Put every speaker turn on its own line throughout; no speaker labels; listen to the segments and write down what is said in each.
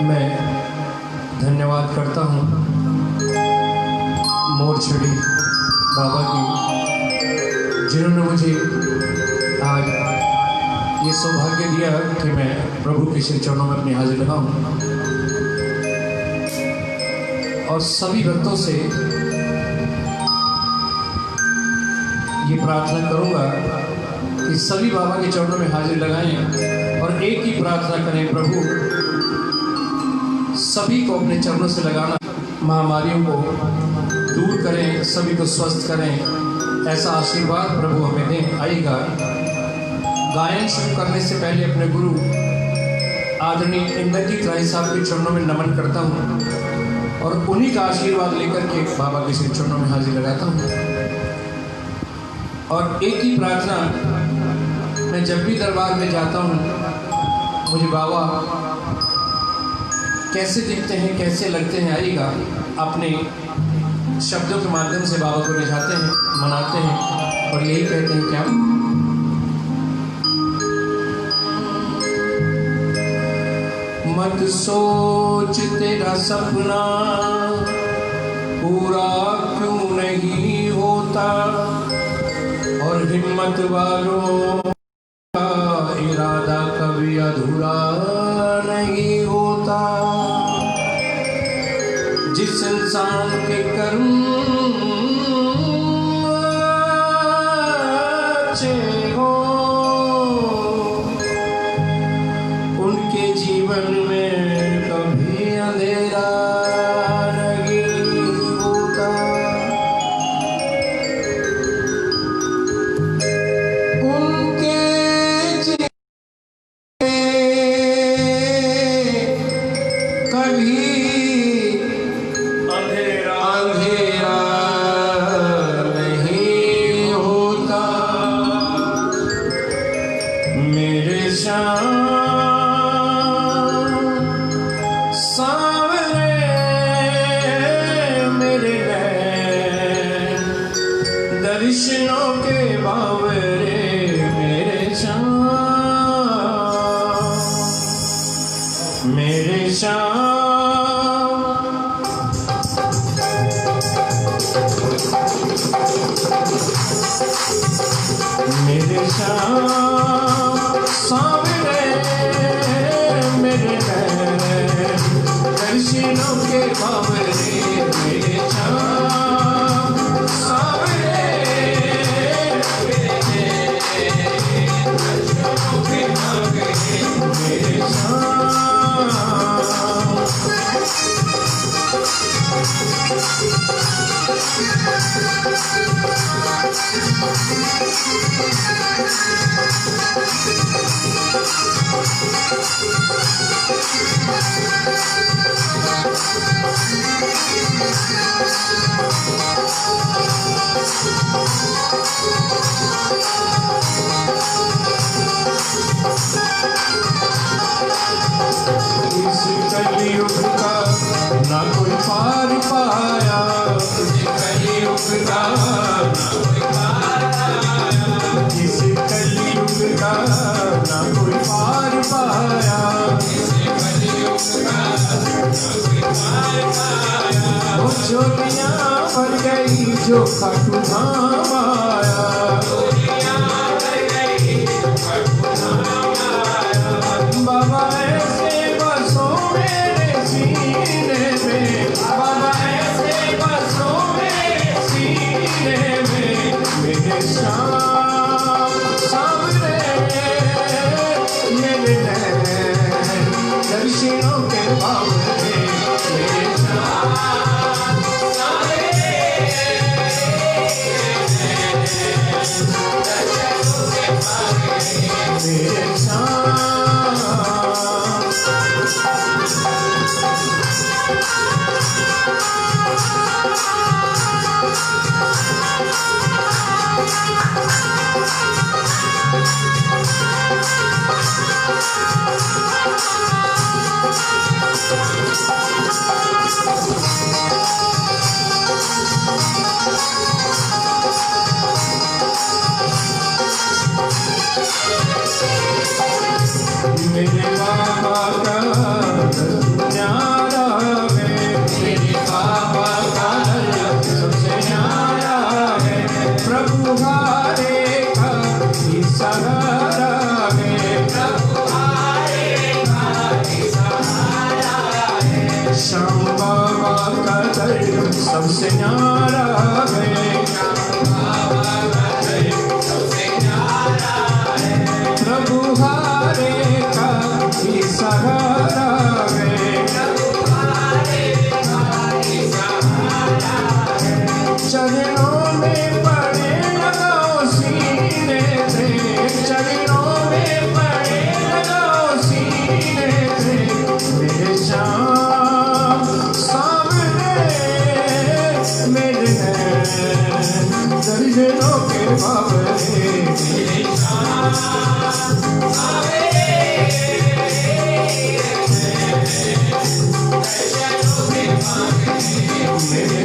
मैं धन्यवाद करता हूँ मोरछड़ी बाबा की, जिन्होंने मुझे आज ये सौभाग्य दिया कि मैं प्रभु के श्री चरणों में अपनी हाजिर लगाऊं। और सभी भक्तों से ये प्रार्थना करूंगा कि सभी बाबा के चरणों में हाजिर लगाएं और एक ही प्रार्थना करें, प्रभु सभी को अपने चरणों से लगाना, महामारियों को दूर करें, सभी को स्वस्थ करें, ऐसा आशीर्वाद प्रभु हमें दें। आइएगा, गायन शुरू करने से पहले अपने गुरु आदरणीय इंद्रजीत राय साहब के चरणों में नमन करता हूँ और उन्हीं का आशीर्वाद लेकर के बाबा के श्री चरणों में हाजिर लगाता हूँ। और एक ही प्रार्थना, मैं जब भी दरबार में जाता हूँ, मुझे बाबा कैसे दिखते हैं, कैसे लगते हैं, आइएगा अपने शब्दों के माध्यम से बाबा को रिझाते हैं, मनाते हैं और यही कहते हैं, क्या मत सोच तेरा सपना पूरा क्यों नहीं होता, और हिम्मत वालों का इरादा कभी अधूरा नहीं होता। जिस इंसान के कर्म अच्छे हो, उनके जीवन में कभी अंधेरा नहीं होता। उनके जीवन में कभी दर्शनों के बावरे मेरे श्याम, मेरे श्याम। मेरे श्याम सावरे मेरे दर्शनों के बावरे मेरे श्याम सावरे। कलयुग का ना कोई पार पाया, कलयुग का ना कोई पार पाया, इस कलयुग का ना कोई पार पाया, कलयुग का ना कोई पार पाया। वो झोलियाँ भर गई जो खाटू धाम आया, झोलियाँ भर गई जो खाटू धाम आया। बाबा ऐसे बसो मेरे सीने में, बाबा ऐसे बसो मेरे सीने में, मेरे श्याम सावरे मेरे दर्शनों के बावरे मेरे श्याम सावरे दर्शनों के बावरे मेरे श्याम। मेरे बाबा का सहारा है, चरणों में पड़े लगाओ सीने से, चरणों में पड़े लगाओ सीने से, मेरे श्याम सामने मेरे दर्जनों के बाबरे, मेरे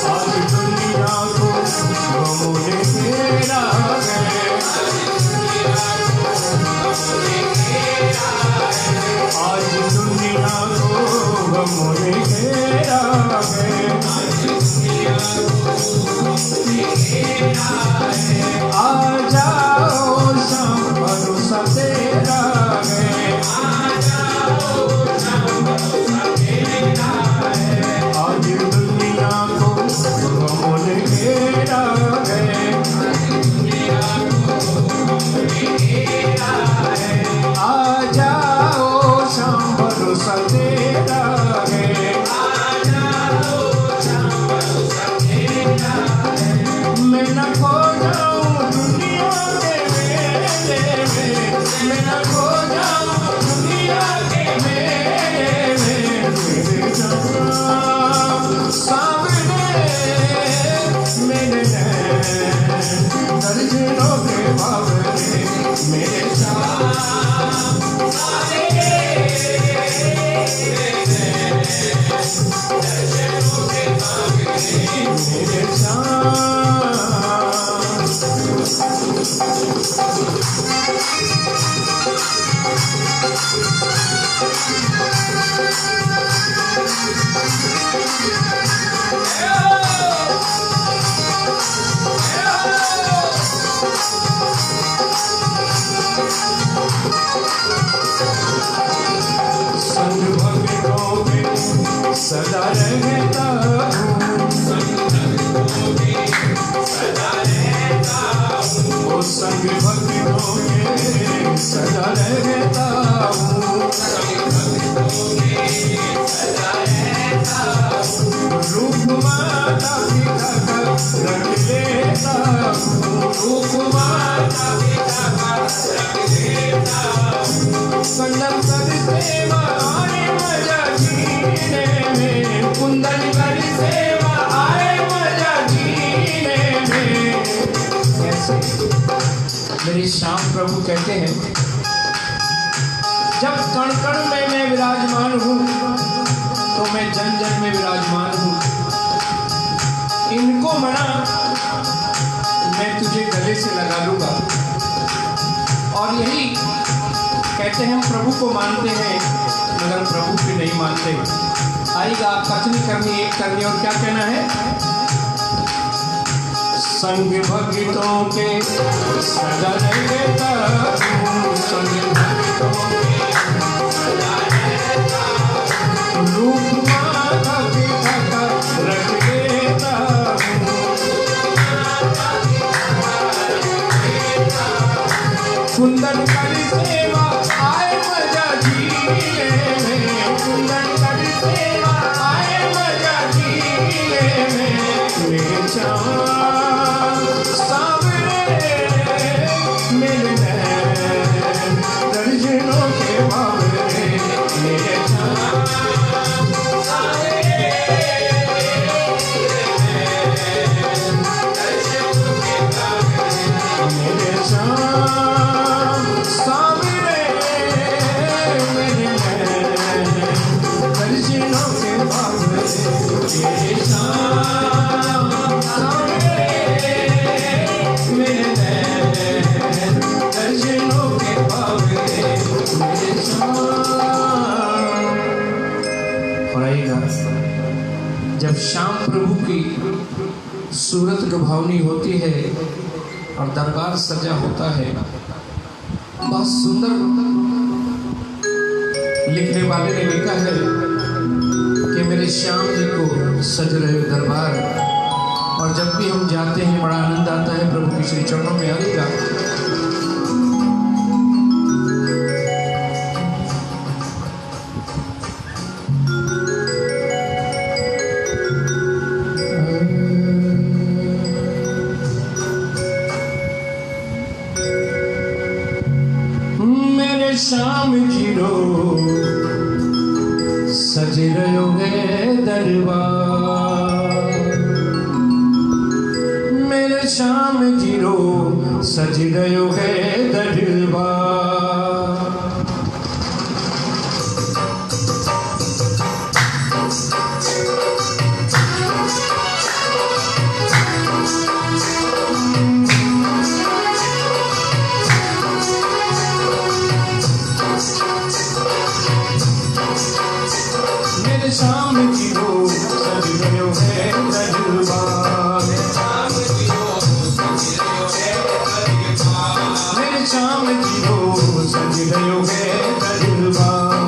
आज दुनिया को गमों ने घेरा है, आज दुनिया को गमों ने घेरा है, आ जाओ शाम भरोसा तेरा है, आज दुनिया को गमों ने घेरा है, आ जाओ शाम भरोसा तेरा है, मैं न खो जाऊं दुनिया के मेले में, मैं न खो जाऊं दुनिया के मेले में, मेरे श्याम सामने मेरे दर्जनों के बाबरे, मेरे श्याम मेरे श्याम संग भक्तों में सदा रहता हूँ, ओ संग भक्तों में सदा रहता हूँ, रूप माता पिता का रख लेता हूँ, रूप माता पिता का रख लेता हूँ, संगम कर सेवा आए मजा जीने में, कुंदन कर सेवा आए मजा जीने में। ऐसे मेरे श्याम प्रभु कहते हैं, जब कण कण में मैं विराजमान हूँ तो मैं जन जन में विराजमान हूँ, इनको मना मैं तुझे गले से लगा लूंगा। और यही कहते हैं, हम प्रभु को मानते हैं मगर प्रभु को नहीं मानते। आएगा आप कथनी करनी, एक करनी, और क्या कहना है, संग भक्तों के सदा रहता हूँ, संग भक्तों के सदा रहता हूँ, रूप माता पिता का रख लेता हूँ, कुंदन कर सेवा आए मजा जीने में, कुंदन कर सेवा आए मजा जीने में, मेरे श्याम सामने मेरे दर्जनों के बाबरे, मेरे श्याम मेरे श्याम सामने मेरे दर्जनों के बाबरे, मेरे श्याम सामने सूरत लुभावनी होती है और दरबार सजा होता है। बहुत सुंदर लिखने वाले ने लिखा है कि मेरे श्याम जी को सज रहे दरबार, और जब भी हम जाते हैं बड़ा आनंद आता है प्रभु के श्री चरणों में आएगा। श्याम जी रो सज रहो है दरबार, मेरे श्याम जी रो सज रहो है दरबार। श्याम जी रो सज रहो है दरबार, मेरे श्याम जी रो सज रहो है दरबार।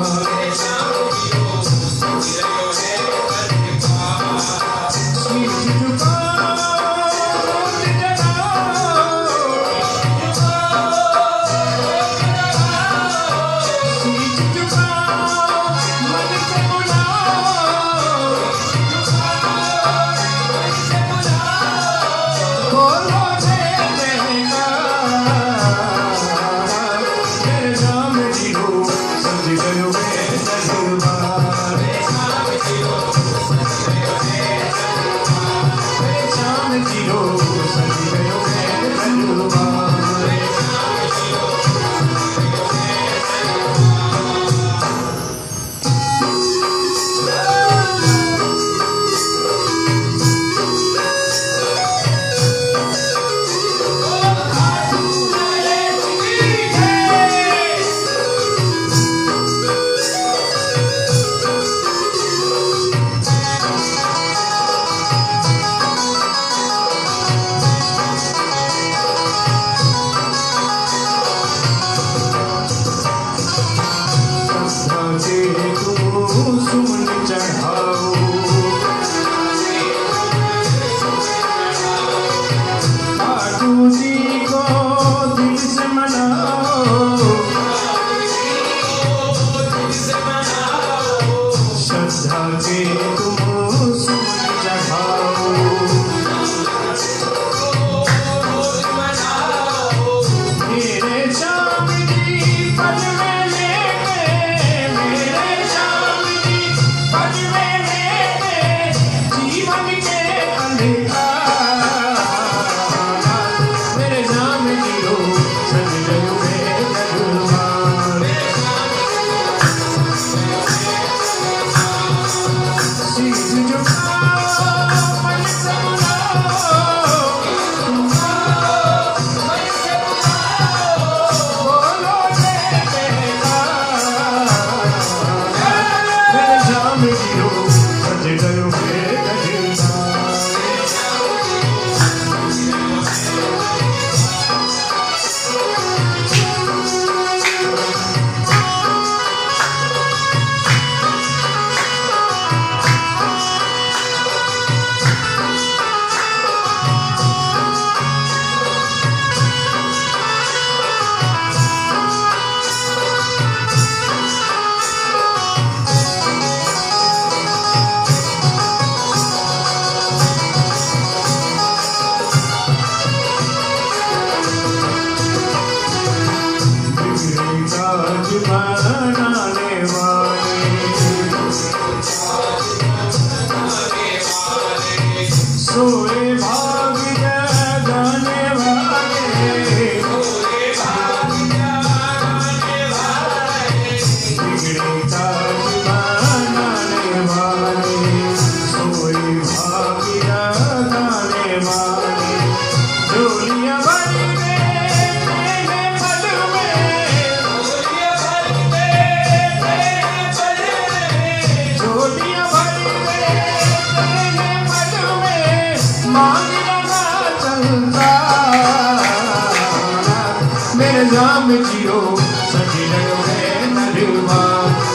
मांग लगा चलता मेरे जाम जियो सजी रहो है नरवा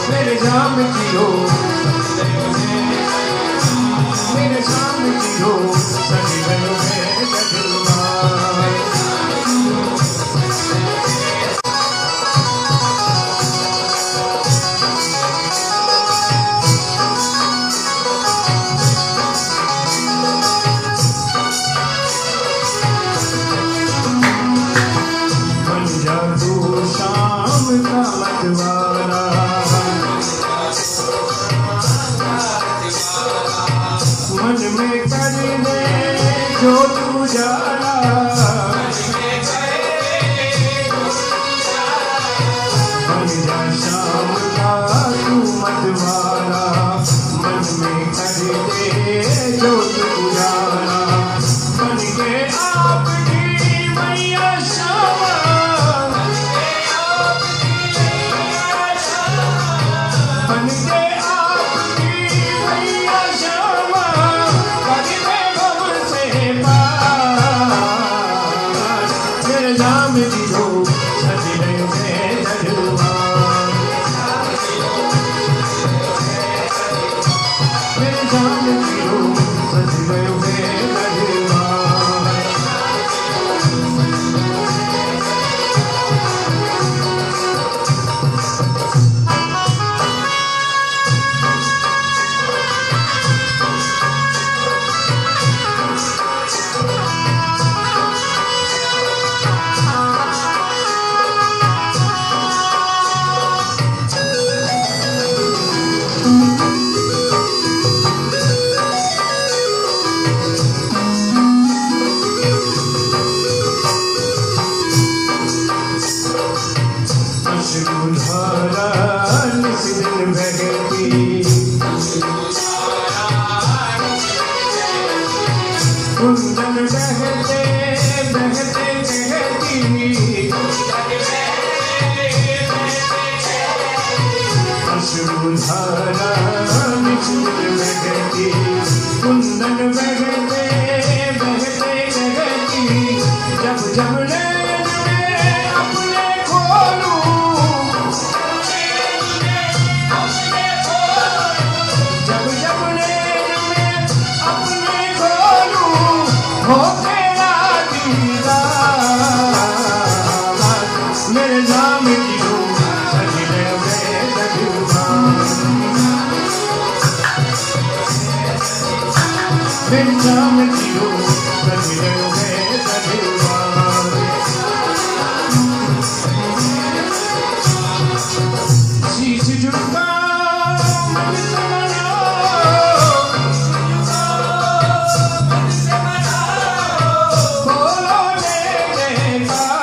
मेरे जाम जियो मेरे जाम जियो सजी रहो है नरवा शाम का मतवाला मन में कर दे जो तू जाला बन जा शाम का तू मतवाला मन में कर दे जो तू जाला बन के आपकी मैया शामा बन के आपकी मैया शामा कभी मैं गम से पार मेरे जाम जियो सज रहे हैं दरबार मेरे जाम जियो सज रहे हैं दरबार धारा निस दिन बहती कुंदन बहते बहते बहती अश्रुधारा निस दिन बहती कुंदन बहते बहते बहती जब जब नैन में अपने खोलूं जब जब नैन में अपने खोलूं हो तेरा दीदार मेरे नाम जियो सज रहे दरबार मेरे नाम जियो सज रहे दरबार शीश झुका मन से बोलो जयकार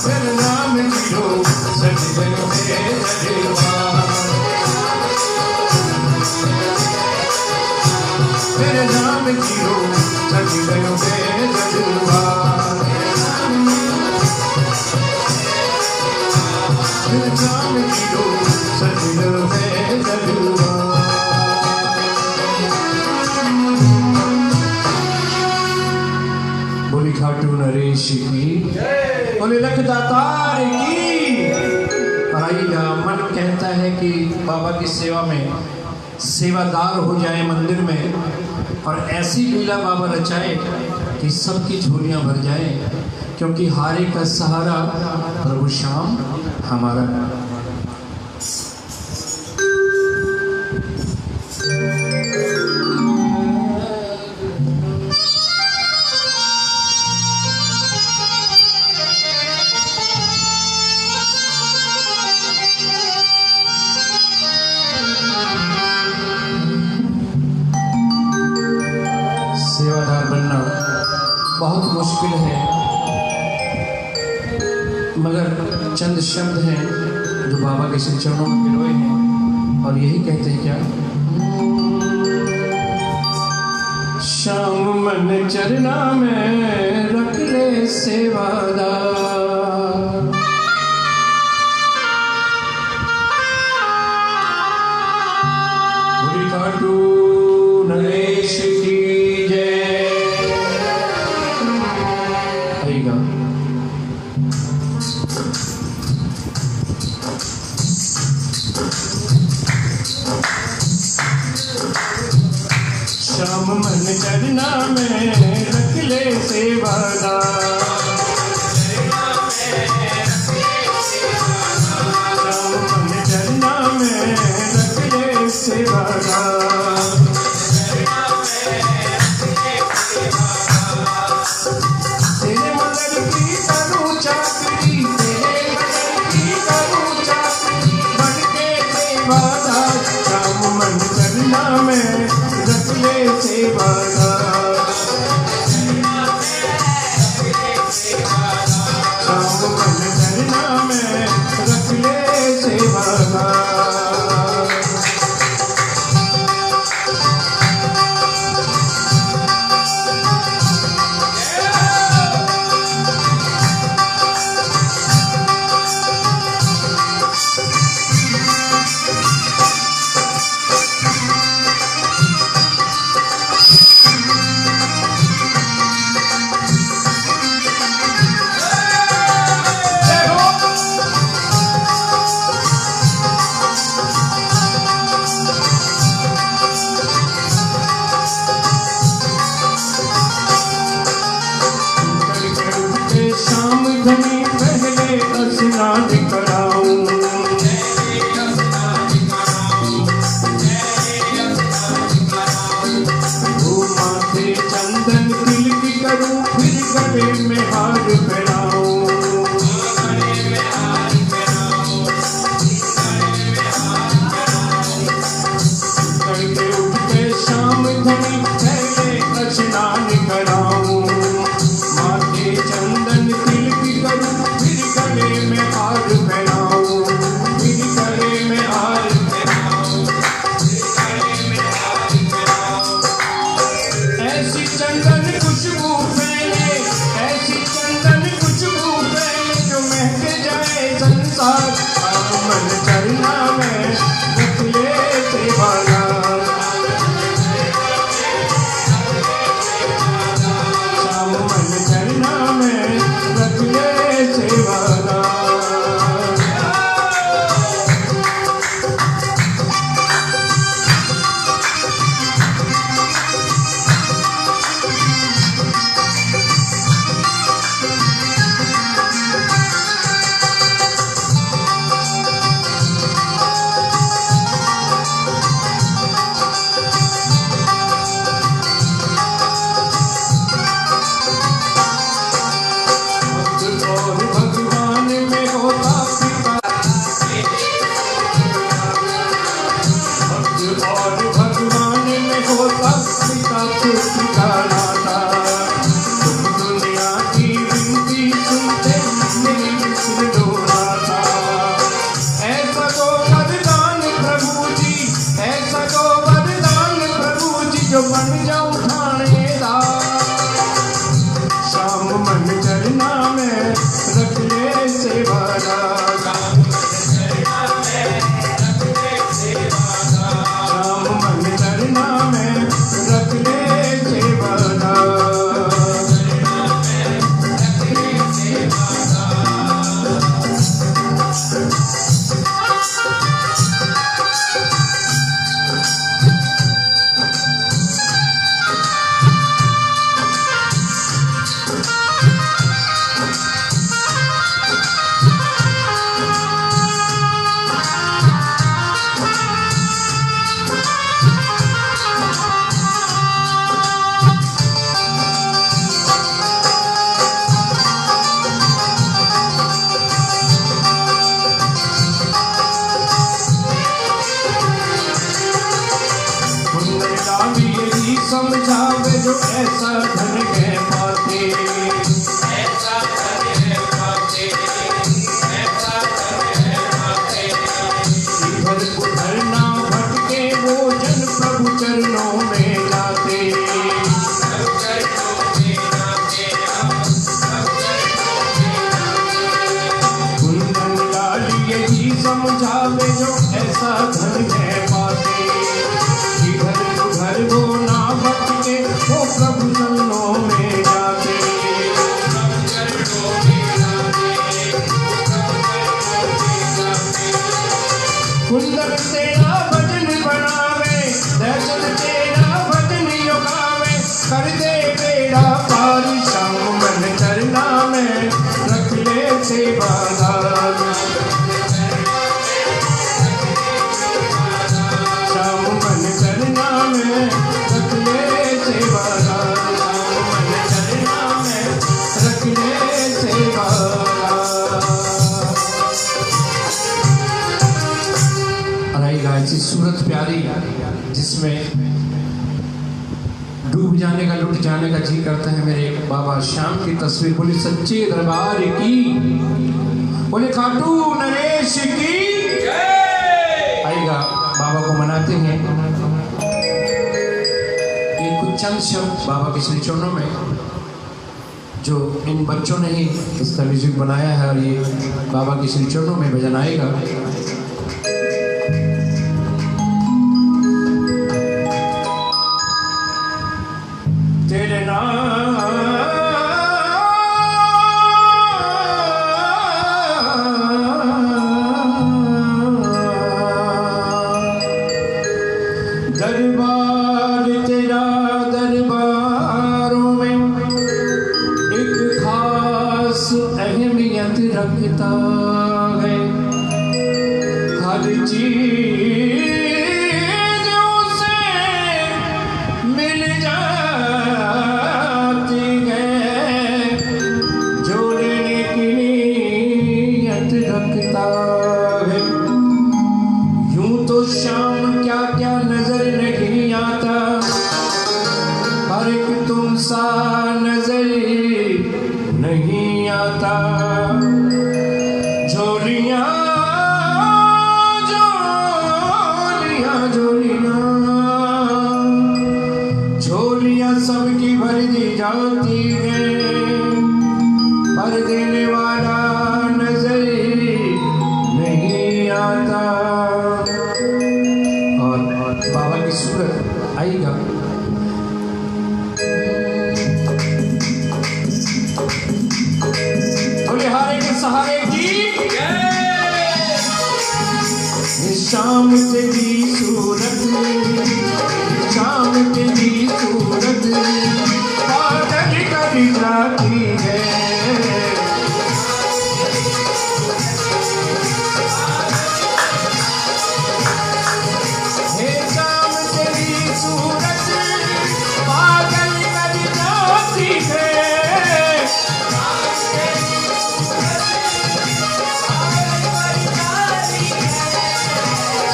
मेरे नाम जियो सज रहे दरबार मेरे नाम जियो सज रहे दरबार मेरे नाम जियो सज रहे दरबार बोली खाटू नरेश की बोले लखदातार की। आइया मन कहता है कि बाबा की सेवा में सेवादार हो जाए मंदिर में और ऐसी लीला बाबा रचाए कि सबकी झोलियां भर जाए क्योंकि हारे का सहारा प्रभु श्याम हमारा। सेवादार बनना बहुत मुश्किल है मगर चंद शब्द हैं जो बाबा के श्री चरणों में पिरोए हैं और यही कहते हैं क्या, श्याम मन चरना में रख ले सेवादार, बुरी खाटू नरेश की चरना में रख ले सेवादार, राम मन चरना में रख ले सेवादार। तेरे मदद की करूं चाकरी, तेरे मदद की करूं चाकरी, बन के सेवादार, राम मन चरना में रख ले सेवादार, राम मन चरना में रख ले सेवादार। शाम घनी पहले स्नान कराऊं, माथे चंदन तिलक करूं, फिर गले में हार पहनाऊं, तड़के उठ के शाम घनी पहले स्नान कराऊं, माथे चंदन तिलक करूं, फिर गले में हार पहनाऊं, फिर गले में हार पहनाऊं, ऐसी चंदन खुशबू फैले, ऐसी चंदन खुशबू फैले, जो महक जाए संसार, राम मन चरना में रख ले सेवादार, राम मन चरना में रख ले सेवादार। और भगवान में होता पिता, भक्त और भगवान में होता पिता पुत्र का नाता, तुम दुनिया की विनती सुनते मेरी सिर डोलाता, ऐसा तो वरदान प्रभु जी, ऐसा तो वरदान प्रभु जी, जो बन जाऊं थानेदार, शाम मन चरना में रख ले सेवादार, राम मन चरना में रख ले सेवादार। यही समझावे जो ऐसा धन है पाते, ऐसा धन है पाते, ऐसा धन है पाते, इधर उधर ना भटके वो जन प्रभु चरणों में जाते, कुंदन लाल यही समझावे जो ऐसा धन है पाते, इधर उधर वो ना भटके वो प्रभु चरणों में जाते, कुंदन तेरा भजन बनावे, दर्शन तेरा भजन योगावे, कर दे बेड़ा पार, श्याम मन चरना में रख ले सेवादार। श्याम मन चरना में रख ले सेवादार, श्याम मन चरना में रख ले सेवादार। आएगा ऐसी सूरत प्यारी जिसमें डूब जाने का, लुट जाने का जी करता है। मेरे बाबा श्याम की तस्वीर, बोले सच्चे दरबार की, बोले खाटू नरेश की आएगा। बाबा को मनाते हैं। ये कुछ चंद शब्द बाबा के श्री चरणों में, जो इन बच्चों ने ही इसका म्यूजिक बनाया है, और ये बाबा के श्री चरणों में भजन आएगा। तेरे नाम दरबार तेरा, दरबारों में एक खास अहमियत रखता है। हर चीज उसे मिल जाती है, जोड़ने की नीयत रखता है। यूं तो श्याम क्या क्या नजर नहीं आता, हर एक तुम सा नजर नहीं आता। झोलियां झोलियां झोलियां झोलियां सबकी भर दी जाती है, पर देने वाला नजर नहीं आता। और बाबा की सूरत आएगा। बोले हारे के सहारे की, शाम तेरी सूरत, शाम तेरी सूरत पागल कर जाती है। हे शाम तेरी सूरत पागल कर जाती है।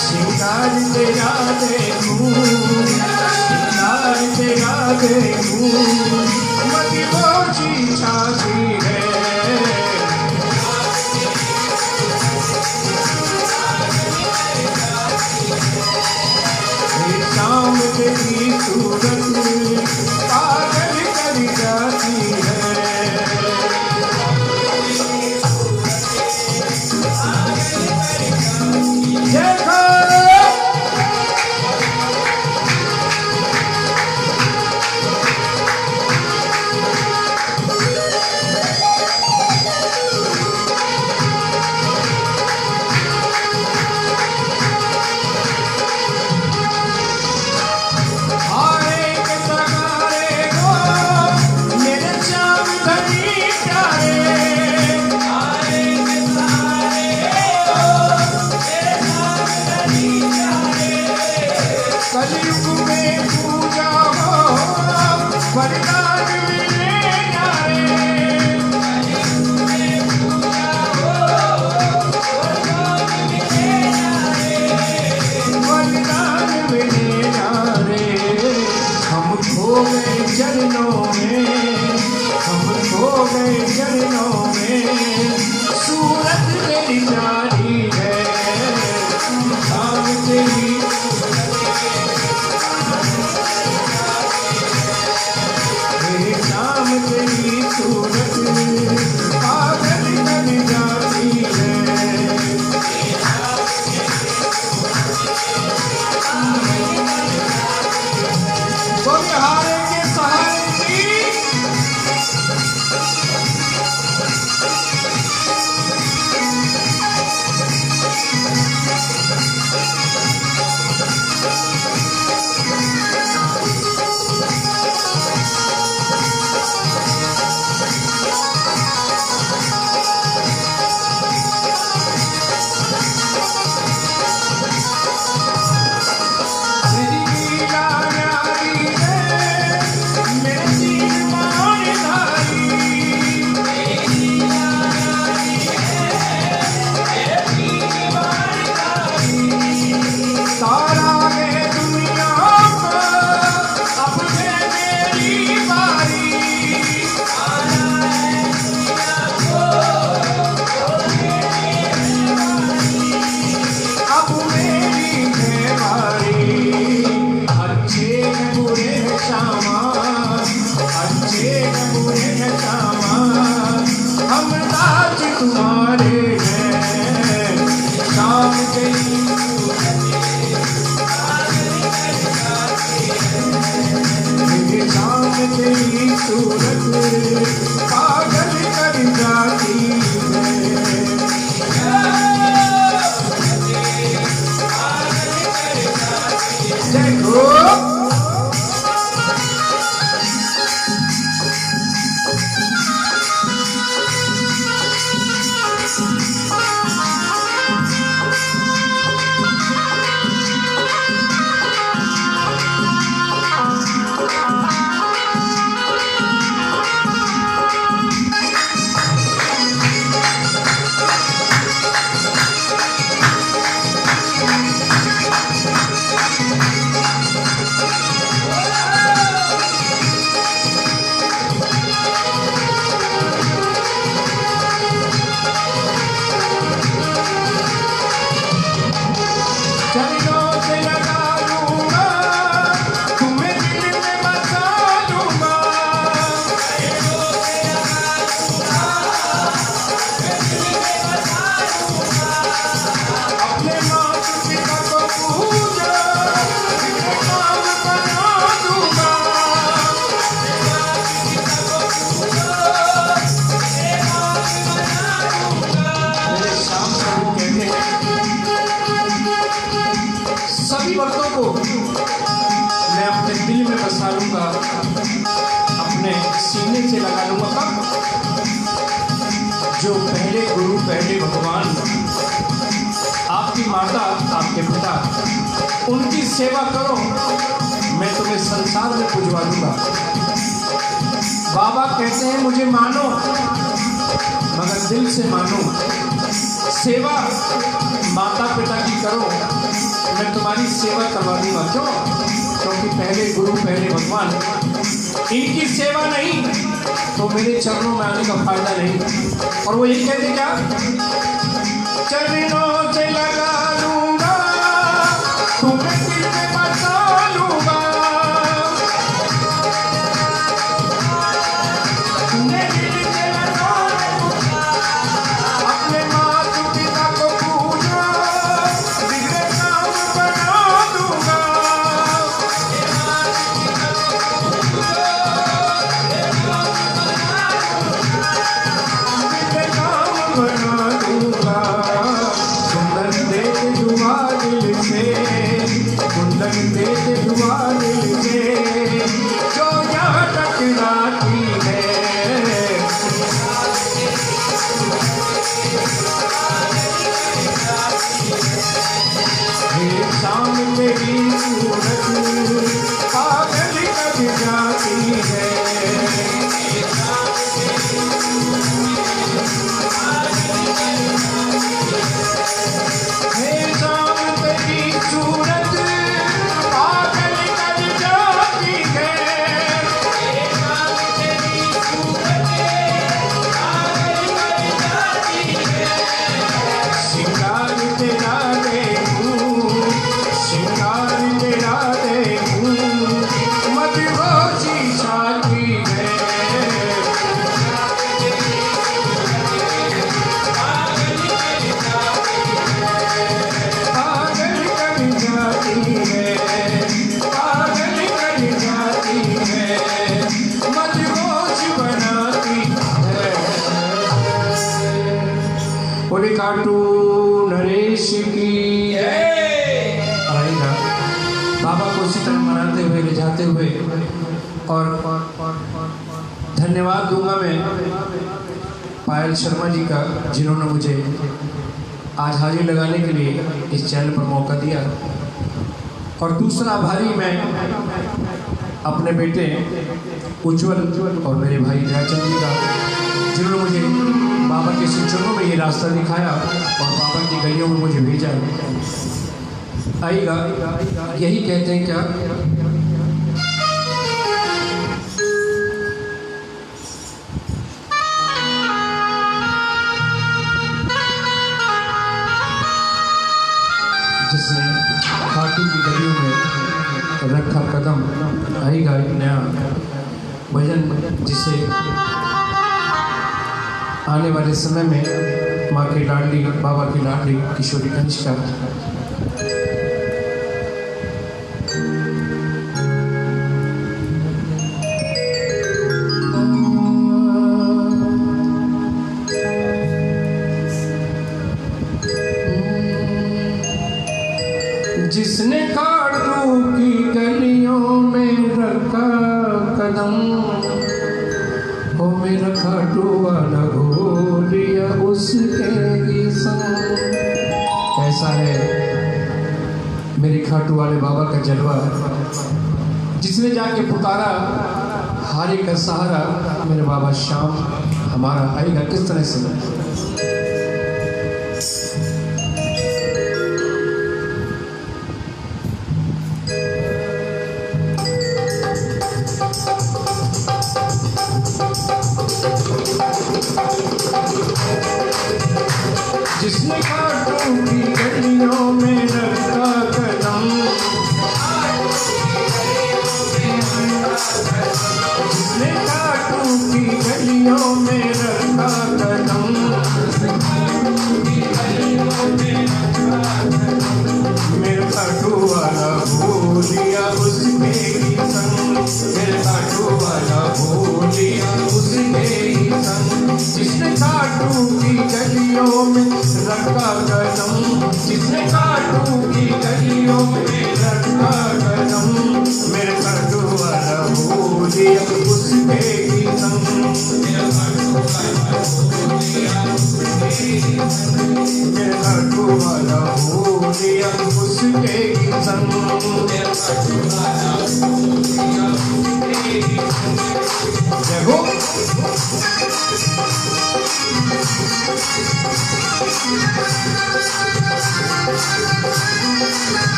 श्रृंगार तेरा देखूं, श्रृंगार तेरा देखूं, मति मोची छाती है। शाम तेरी सूरत पागल कर जाती है। देखो कलयुग में पूजा हो, वरदान मिले जाए। वरदान मिले जाए। हम खो गए चरणों में, हम खो गए चरणों में, सूरत तेरी प्यारी है। शाम तेरी शाम तेरी सूरत पागल कर जाती है। बोले हारे के सहारे की, तेरी सूरत पागल कर जाती है। जय हो सभी भक्तों को मैं अपने दिल में बसा लूंगा, अपने सीने से लगा लूंगा। कब? जो पहले गुरु पहले भगवान, आपकी माता आपके पिता, उनकी सेवा करो, मैं तुम्हें संसार में पुजवा दूंगा। बाबा कहते हैं मुझे मानो मगर दिल से मानो, सेवा माता पिता की करो, मैं तुम्हारी सेवा करवा दूंगा। क्यों? क्योंकि पहले गुरु पहले भगवान, इनकी सेवा नहीं तो मेरे चरणों में आने का फायदा नहीं। और वो ये कहते क्या? चरणों से लगा लूंगा तुम्हें दिल में बसा लूंगा, तुम्हें दिल में लगा लूंगा, अपने माता पिता को पूजा बिगड़े काम बना दूंगा। बिगड़े काम बना दूंगा, कुंदन दे के दुआ दिल से, कुंदन दे के दुआ दिल से, जो यहाँ टकराती है। मेरे सामने मेरी सूरत पागल कर जाती है। मेरे सामने मेरी सूरत पागल कर जाती है। श्रृंगार तेरा देखूं, श्रृंगार तेरा देखूं, मदहोशी छाती है। पागल कर जाती है, पागल कर जाती है, मदहोश बनाती है। बोले काटू नरेश की आएगा। बाबा को इसी तरह मनाते हुए ले जाते हुए, और धन्यवाद दूंगा मैं पायल शर्मा जी का, जिन्होंने मुझे आज हाजिर लगाने के लिए इस चैनल पर मौका दिया। और दूसरा आभारी मैं अपने बेटे उज्जवल और मेरे भाई जयचंद जी का, जिन्होंने मुझे बाबा के चरणों में ये रास्ता दिखाया और बाबा की गलियों में मुझे भेजा। आएगा, यही कहते हैं क्या? जिसने खाटू की गलियों में रखा कदम, आएगा एक नया भजन, जिसे आने वाले समय में माँ की लाडली, बाबा की लाडली किशोरी कनिष्का जिसने खाटू की गलियों में रखा कदम, हो मेरा खाटू वाला हो लिया उसके ही संग। ऐसा है मेरे खाटू वाले बाबा का जलवा, जिसने जाके पुकारा हारे का सहारा, मेरे बाबा श्याम हमारा आएगा किस तरह से। जिसने खाटू की गलियों में रखा कदम, जिसने खाटू की गलियों में रखा कदम, मेरे खाटू वाला हो लिया उसके ही संग, मेरे खाटू वाला हो लिया उसके ही संग। जिसने खाटू की गलियों में रखा कदम, जिसने खाटू की गलियों में रखा कदम, मेरे खाटू वाला हो लिया उसके ही संग, मेरे खाटू वाला हो लिया उसके ही संग, मेरे खाटू वाला हो लिया उसके ही संग, मेरे खाटू वाला हो लिया उसके ही संग। जय हो।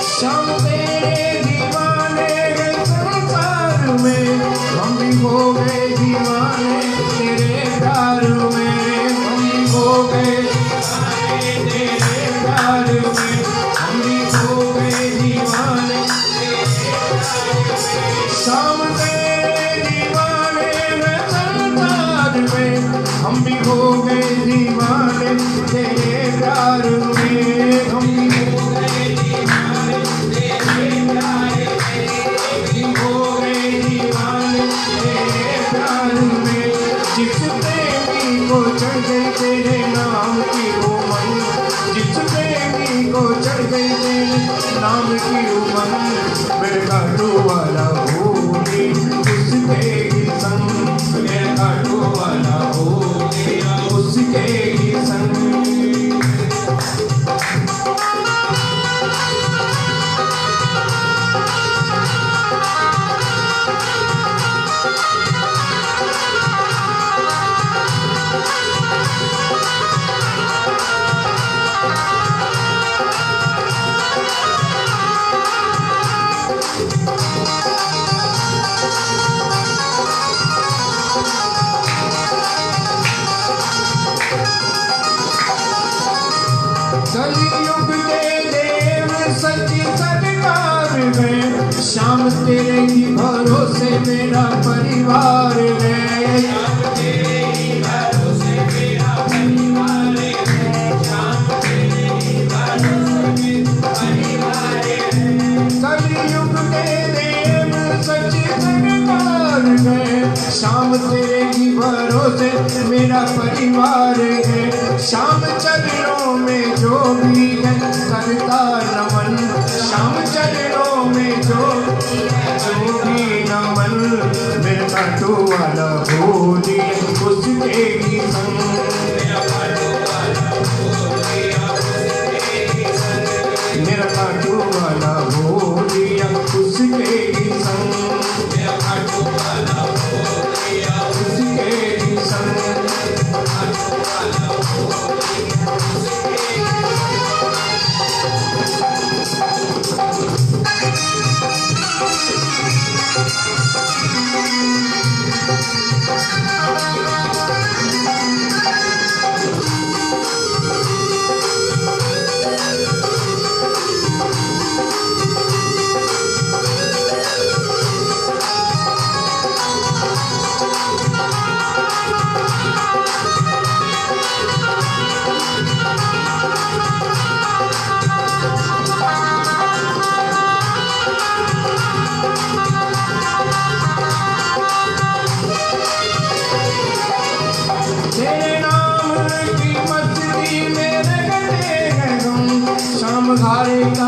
श्याम तेरे दीवाने संसार में, हम भी हो गए दीवाने तेरे प्यार में, हम भी हो गए दीवाने तेरे प्यार में, हम भी हो गए दीवाने तेरे प्यार में। श्याम तेरे दीवाने संसार में, हम भी हो गए दीवाने तेरे प्यार में, हम भी हो गए दीवाने तेरे प्यार में, हो गए दीवाने तेरे प्यार में। जिस प्रेमी को चढ़ गई तेरे नाम की उमंग, जिस प्रेमी को चढ़ गई तेरे नाम की उमंग, मेरे खाटू वाला होली उसके ही संग, मेरे खाटू वाला होली उसके ही संग। कलयुग के देव सच्ची सरकार है, श्याम तेरे ही भरोसे मेरा परिवार है, श्याम तेरे ही भरोसे मेरा परिवार है, श्याम तेरे ही भरोसे मेरा परिवार है। कलयुग के देव सच्ची सरकार है, श्याम तेरे ही भरोसे मेरा परिवार है। श्याम चरणों में जो भी है करता नमन, श्याम चरणों में जो भी नमन, मेरे खाटू वाला होली उसके ही संग, मेरा खाटू वाला होली उसके ही संग, मेरा खाटू वाला होली उसके ही संग, मेरा खाटू वाला होली उसके ही संग, खाटू वाला होली उसके ही संग।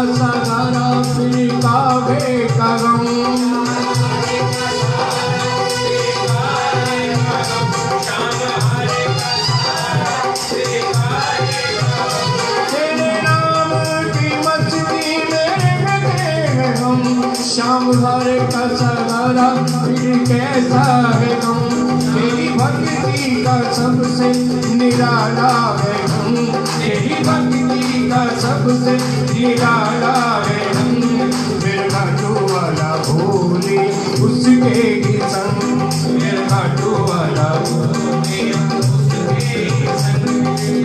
सहारा फिर काबे का गम। तेरे नाम की मस्ती में गए हैं हम, शाम भर का सहारा फिर कैसा है गम। तेरी भक्ति का सबसे निराला है हम, तेरी भक्ति का सबसे निराला है हम। मेरे घाटू वाला भोले उसके ही संग, मेरे घाटू वाला भोले उसके ही संग,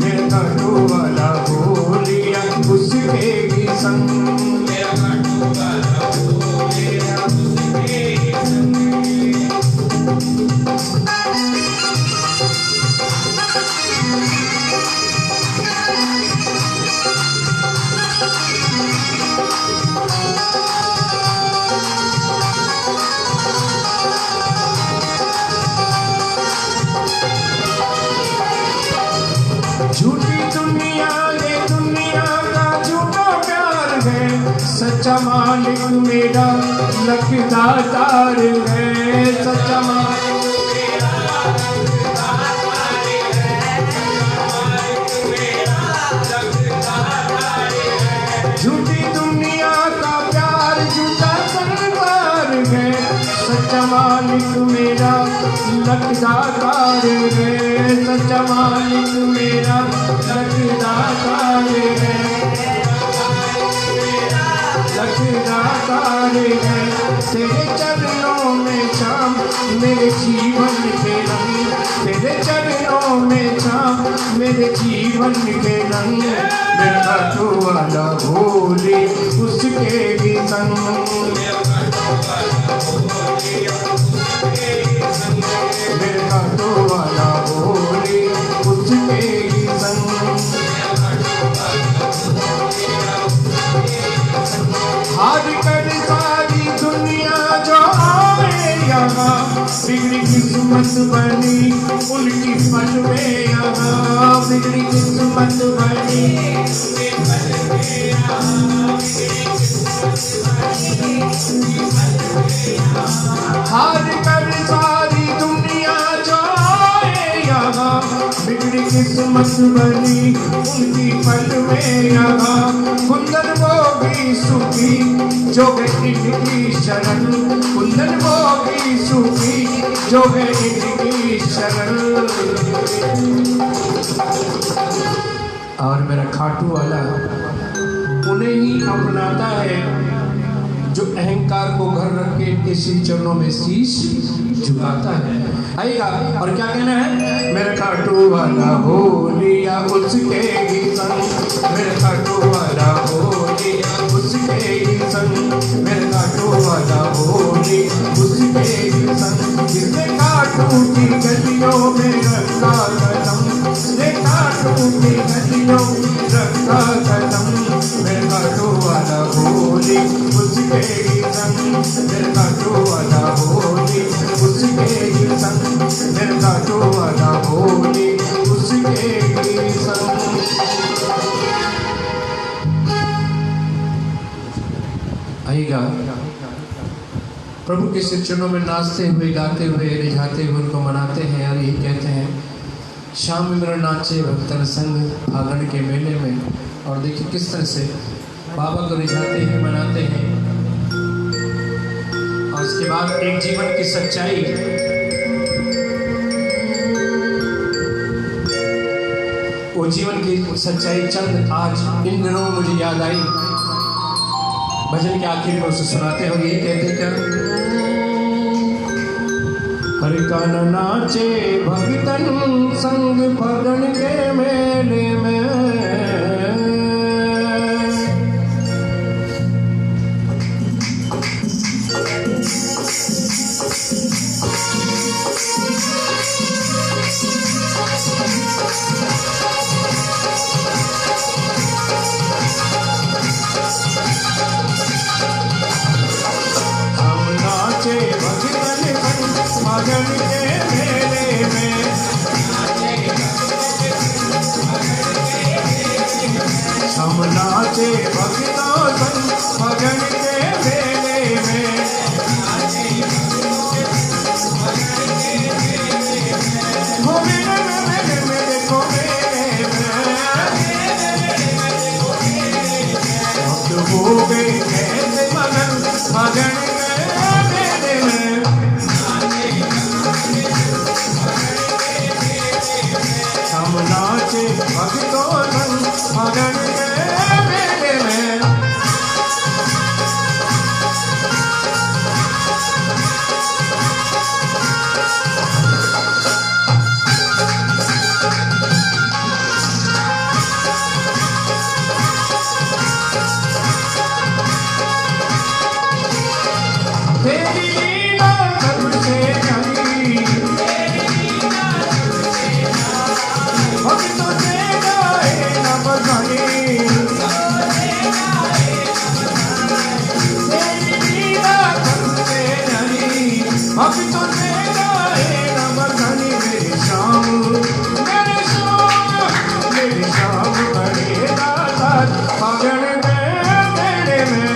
मेरे घाटू वाला भोले उसके ही संग, मेरे घाटू वाला भोले उसके ही संग। झूठी दुनिया ये दुनिया का झूठा प्यार है, सच्चा मालिक मेरा लखदातार है, सच्चा मालिक मेरा लखदातार है। झूठी दुनिया का प्यार झूठा संसार है, सच्चा मालिक मेरा लखदातार है, सच्चा मालिक मेरा लखदातार है, लखदातार है। तेरे चरणों में शाम मेरे जीवन के रंग, तेरे चरणों में शाम मेरे जीवन के रंग। मेरा घाटू वाला भोले उसके भी संग, मेरा घाटू वाला भोले उसके ही संग। हार कर सारी दुनिया जो आए यहाँ, बिगड़ी किस्मत बनी उनकी पल में यहाँ, बिगड़ी किस्मत बनी उनके पल में यहाँ, हार कर सारी दुनिया जो आए यहाँ, बिगड़ी किस्मत बनी उनकी पल में यहाँ। कुंदन वो भी सुखी जो गए इनकी शरण, कुंदन वो भी सुखी जो गए इनकी शरण। और मेरा खाटू वाला उन्हें ही अपनाता है जो अहंकार को घर रख के इसी चरणों में शीश झुकाता है। आएगा और क्या कहना है, मेरे खाटू वाला भोलिया उसके ही संग, मेरे खाटू वाला भोलिया उसके ही संग, मेरे खाटू वाला भोली उसके ही संग। जिसने खाटू की गलियों में रखा कदम, जिसने खाटू की गलियों में रखा कदम, मेरे खाटू वाला भोली उसके ही संग, मेरे खाटू वाला भोली उसके ही संग, मेरे खाटू वाला भोली उसके ही संग। आइएगा प्रभु के चरणों में नाचते हुए गाते हुए रिझाते हुए उनको मनाते हैं और यही कहते हैं, शाम में मेरा नाचे भक्तन संग फागण के मेले में। और देखिए किस तरह से बाबा को रिझाते हैं मनाते हैं। और उसके बाद एक जीवन की सच्चाई, वो जीवन की सच्चाई चंद आज इन दिनों मुझे याद आई। भजन के आखिर में उसे सुनाते हो, ये कहते क्या, हर कान नाचे भक्तन संग फागण के मेले में। फागण के मेले में, अभी तो तेरा आएगा बधाई मेरी शाम करेगा साथ फागुन में तेरे में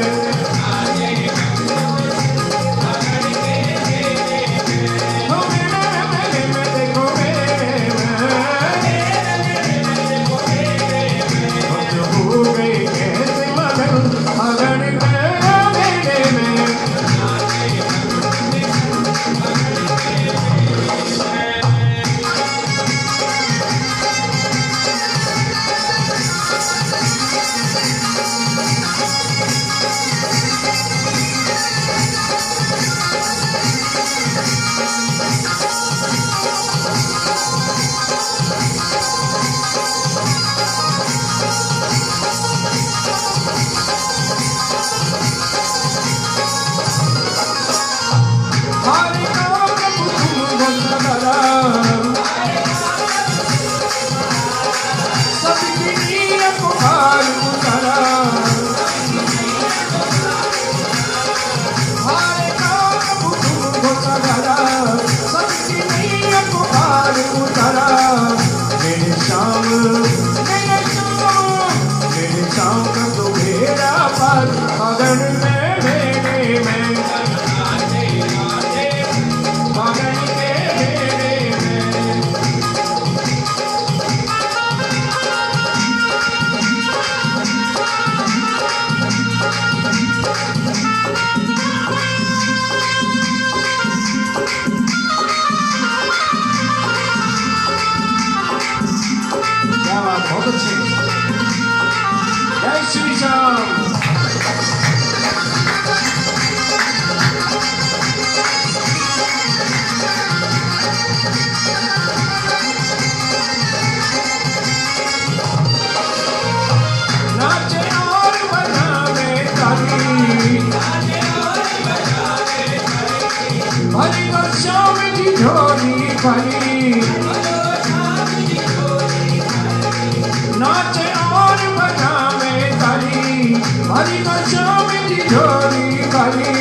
नाचे और बजावे ताली हरी शाम की झोली खाली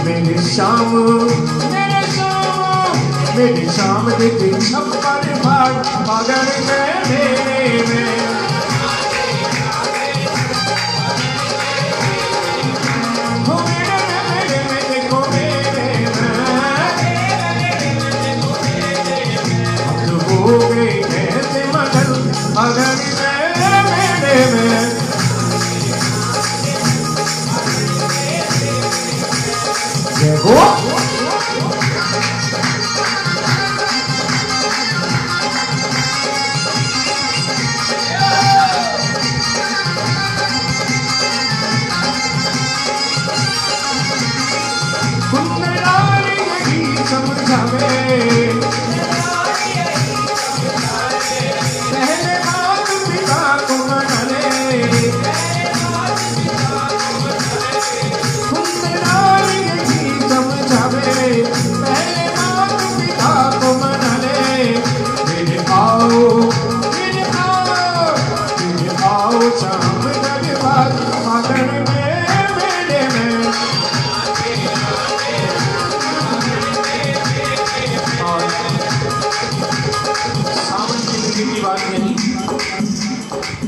मेरी शाम मेरी शाम की छप्पर भाग पागल में मेरे में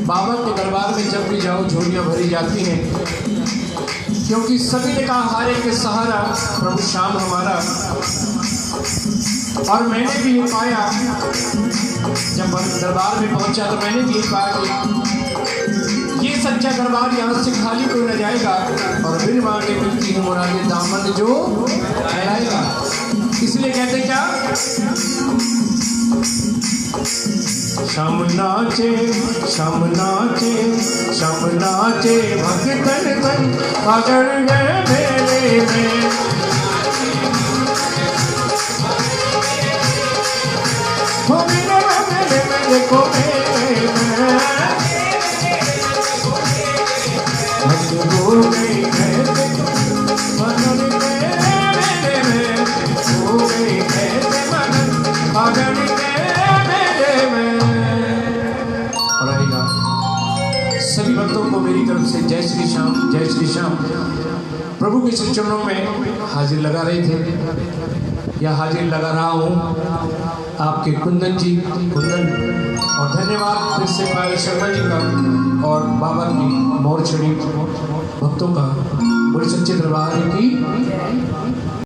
बाबा के दरबार में जब भी जाओ झोलियां भरी जाती हैं, क्योंकि सभी ने कहा हारे के सहारा प्रभु श्याम हमारा। और मैंने भी ये पाया, जब दरबार में पहुंचा तो मैंने भी ये पाया कि ये सच्चा दरबार यहाँ से खाली कोई न जाएगा और बिन मांगे मिलती है मुरादे दामन जो फैलाएगा। इसलिए कहते क्या, श्याम नाचे श्याम नाचे श्याम नाचे भक्तन बन पागल है मेरे में। हो मेरे देखो मेरे में भक्त हो गई है मनन मेरे में, हो गई है मनन पागल सभी भक्तों को मेरी तरफ से जय श्री श्याम जय श्री श्याम। प्रभु प्रभु के चरणों में हाजिर लगा रहे थे या हाजिर लगा रहा हूँ आपके कुंदन जी, कुंदन। और धन्यवाद फिर से पायल शर्मा जी का और बाबा की मोर छड़ी भक्तों का, बड़ी सच्चे दरबार की